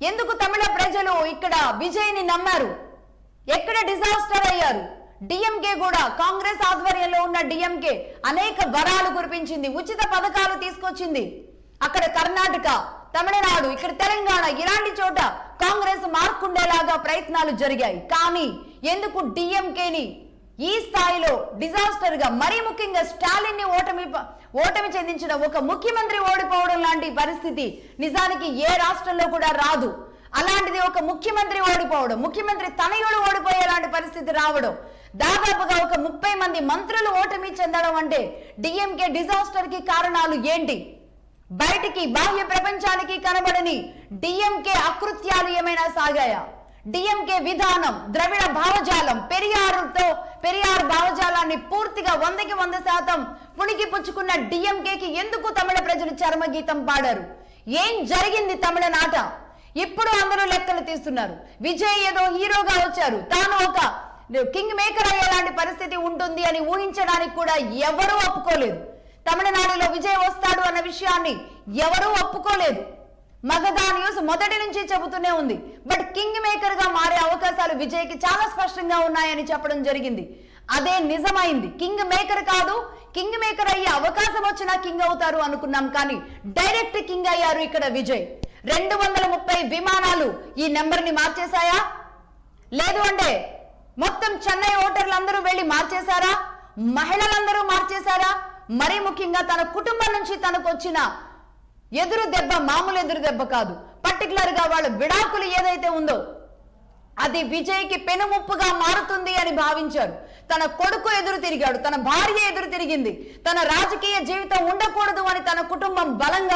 ఎందుకు తమిళ ప్రజలు ఇక్కడ విజయ్ని నమ్మారు? ఎక్కడ డిజాస్టర్ అయ్యారు? డిఎంకే కూడా కాంగ్రెస్ ఆధ్వర్యంలో ఉన్న డిఎంకే అనేక వరాలు కురిపించింది, ఉచిత పథకాలు తీసుకొచ్చింది. అక్కడ కర్ణాటక, తమిళనాడు, ఇక్కడ తెలంగాణ ఇలాంటి చోట కాంగ్రెస్ మార్కుండేలాగా ప్రయత్నాలు జరిగాయి. కానీ ఎందుకు డిఎంకేని ఈ స్థాయిలో డిజాస్టర్ గా, మరీ ముఖ్యంగా స్టాలిన్ ని ఓటమి చెందించిన ఒక ముఖ్యమంత్రి ఓడిపోవడం లాంటి పరిస్థితి నిజానికి ఏ రాష్ట్రంలో కూడా రాదు. అలాంటిది ఒక ముఖ్యమంత్రి ఓడిపోవడం, ముఖ్యమంత్రి తనయుడు ఓడిపోయేలాంటి పరిస్థితి రావడం, దాదాపుగా ఒక 30 మంది మంత్రులు ఓటమి చెందడం అంటే డిఎంకే డిజాస్టర్ కి కారణాలు ఏంటి? బయటికి బాహ్య ప్రపంచానికి కనబడని డిఎంకే అకృత్యాలు ఏమైనా సాగాయా? డిఎంకే విధానం, ద్రవిడ భావజాలం, పెరియార్ భావజాలాన్ని పూర్తిగా 100కి 100% పుణికి పుచ్చుకున్న డిఎంకేకి ఎందుకు తమిళ ప్రజలు చర్మగీతం పాడారు? ఏం జరిగింది తమిళనాట? ఇప్పుడు అందరూ లెక్కలు తీస్తున్నారు. విజయ్ ఏదో హీరోగా వచ్చారు, తాను ఒక కింగ్ మేకర్ అయ్యేలాంటి పరిస్థితి ఉంటుంది అని ఊహించడానికి కూడా ఎవరూ ఒప్పుకోలేదు. తమిళనాడులో విజయ్ వస్తాడు అన్న విషయాన్ని ఎవరూ ఒప్పుకోలేదు. మగధా న్యూస్ మొదటి నుంచి చెబుతూనే ఉంది. బట్ కింగ్ మేకర్ గా మారే అవకాశాలు విజయ్ కి చాలా స్పష్టంగా ఉన్నాయని చెప్పడం జరిగింది. అదే నిజమైంది. కింగ్ మేకర్ కాదు, కింగ్ మేకర్ అయ్యే అవకాశం వచ్చినా కింగ్ అవుతారు అనుకున్నాం, కానీ డైరెక్ట్ కింగ్ అయ్యారు ఇక్కడ విజయ్. 230 విమానాలు ఈ నెంబర్ ని మార్చేశాయా? లేదు అంటే మొత్తం చెన్నై ఓటర్లందరూ వెళ్లి మార్చేశారా? మహిళలందరూ మార్చేశారా? మరీ ముఖ్యంగా తన కుటుంబం నుంచి తనకు వచ్చిన ఎదురు దెబ్బ మామూలు ఎదురు దెబ్బ కాదు. పర్టికులర్ గా వాళ్ళ విడాకులు ఏదైతే ఉందో అది విజయ్ కి పెనుముప్పుగా మారుతుంది అని భావించారు. తన కొడుకు ఎదురు తిరిగాడు, తన భార్య ఎదురు తిరిగింది, తన రాజకీయ జీవితం ఉండకూడదు అని తన కుటుంబం బలంగా